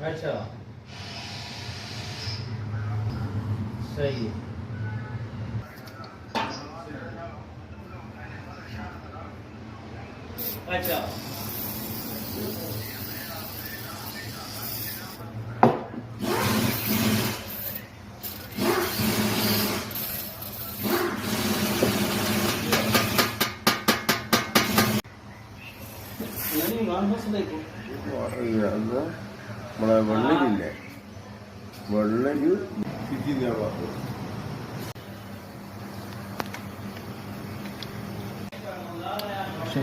अच्छा सही है। अच्छा നമ്മളെ വെള്ളരില്ലേ, വെള്ളരി ചിറ്റി പക്ഷേ